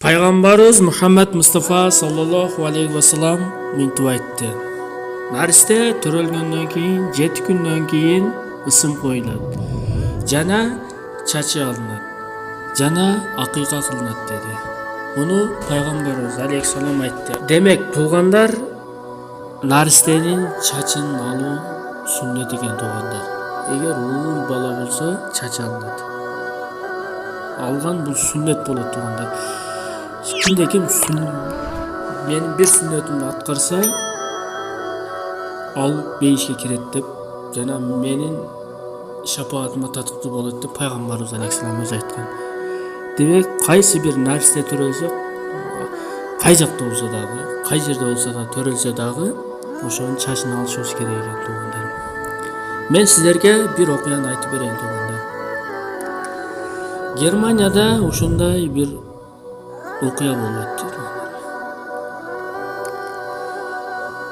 Пайғамбарыбыз Мұхаммад Мұстафа саллаллаху алейхи вассалам мынтип айтты. Наристе төрөлгөндөн кийин 7 күндөн кийин ысым коюлат. Жана чачы алынат. Жана акыйка кылынат деди. Муну пайгамбарыбыз алейхиссалам айтты. Демек, туугандар наристенин чачын алуу сүннет экен туугандар. Эгер уул бала болсо чач алынат. Алган бул сүннет болот туугандар. Кимде-ким менин бир сүннетимди аткарса, ал бейишке кирет деп, жана менин шапаатыма татыктуу болот деп пайгамбарыбыз алейхиссалам өзү айткан. Демек, кайсы бир нарсе төрөлсө, кай жакта болсо дагы, кай жерде болсо да төрөлсө дагы, ошонун чачын алышыбыз керек экен туугандар. Мен силерге бир окуяны айтып берейин туугандар. Германияда ушундай бир окуя болуп өттү.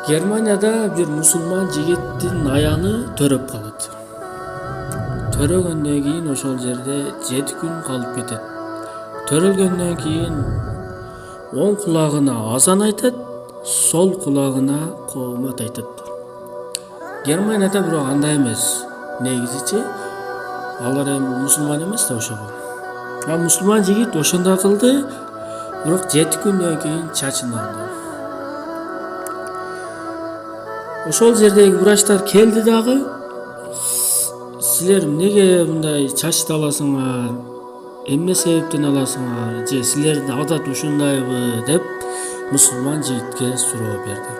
Германияда бир мусулман жигиттин аягы төрөп калат. Төрөгөндөн кийин ошол жерде 7 күн калып кетет. Төрөлгөндөн кийин оң кулагына азан айтат, сол кулагына коомат айтат. Германияда бирок андай эмес. Негизичи алар эми мусулман эмес да ошого. А мусулман жигит ошондой кылды, бирок 7 күндөн кийин чачын алды. Ошол жердеги врачтар келди дагы, силер эмнеге мындай чачты аласыңар, эмне себептен аласыңар, же силердин адат ушундайбы деп мусулман жигитке суроо берди.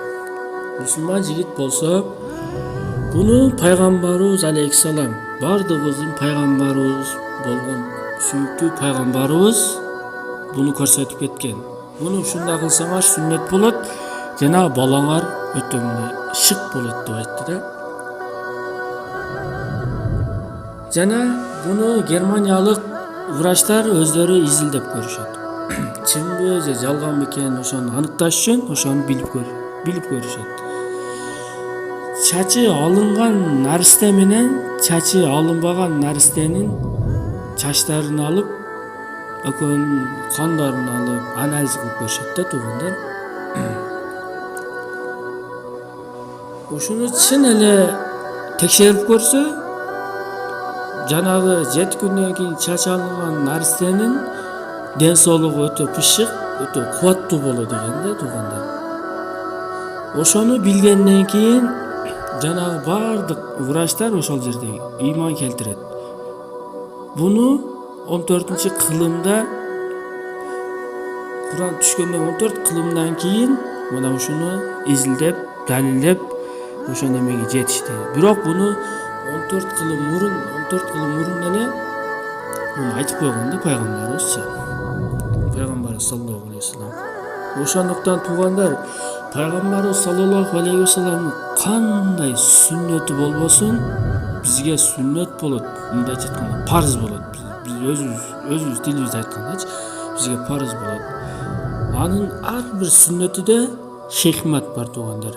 Мусулман жигит болсо, буну пайгамбарыбыз алейхиссалам, бардыгыбыздын пайгамбарыбыз болгон сүйүктүү пайгамбарыбыз буну көрсөтүп кеткен. Буну ушундай кылсаңар сүннет болот, жана балаңар өтө шык болот деп айтты да. Жана буну германиялык врачтар өздөрү изилдеп көрүшөт. Чынбы же жалган бекен ошону аныкташ үчүн ошону билип көрүшөт. Чачы алынган наристе менен чачы алынбаган наристенин чачтарын алып, экөөнүн кандарын алып, анализ кылып көрүшөт да туугандар. Ушуну чын эле текшерип көрсө, жанагы 7 күндөн кийин чач алынган наристенин ден соолугу өтө пышык, өтө кубаттуу болот экен да туугандар. Ошону билгенден кийин жанагы бардык врачтар ошол жерде ыйман келтирет. Буну 14-кылымда Куран түшкөндөн 14 кылымдан кийин мына ушуну изилдеп, далилдеп ошон эмеге жетишти. Бирок буну 14 кылым мурун эле муну айтып койгон да пайгамбарыбызчы. Пайгамбарыбыз саллаллаху алейхи вассалам. Ошондуктан туугандар, пайгамбарыбыз саллаллаху алейхи вассаламдын кандай сүннөтү болбосун, бизге сүннөт болот. Мындайча айтканда парыз болот. Биз өзүбүз тилибизде айткандачы, бизге парыз болот. Анын ар бир сүннөтүдө хикмат бар туугандар.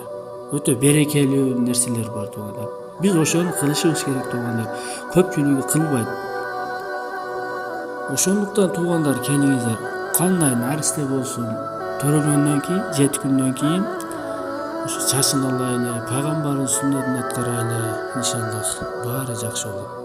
Өтө берекелүү нерселер бар туугандар. Биз ошону кылышыбыз керек туугандар. Көпчүлүгү кылбайт. Ошондуктан туугандар, келиңиздер, кандай наристе болсун, төрөлгөндөн кийин 7 күндөн кийин ошо чачын алайлы, пайгамбардын сүннетин аткарайлы. Иншаллах баары жакшы болот.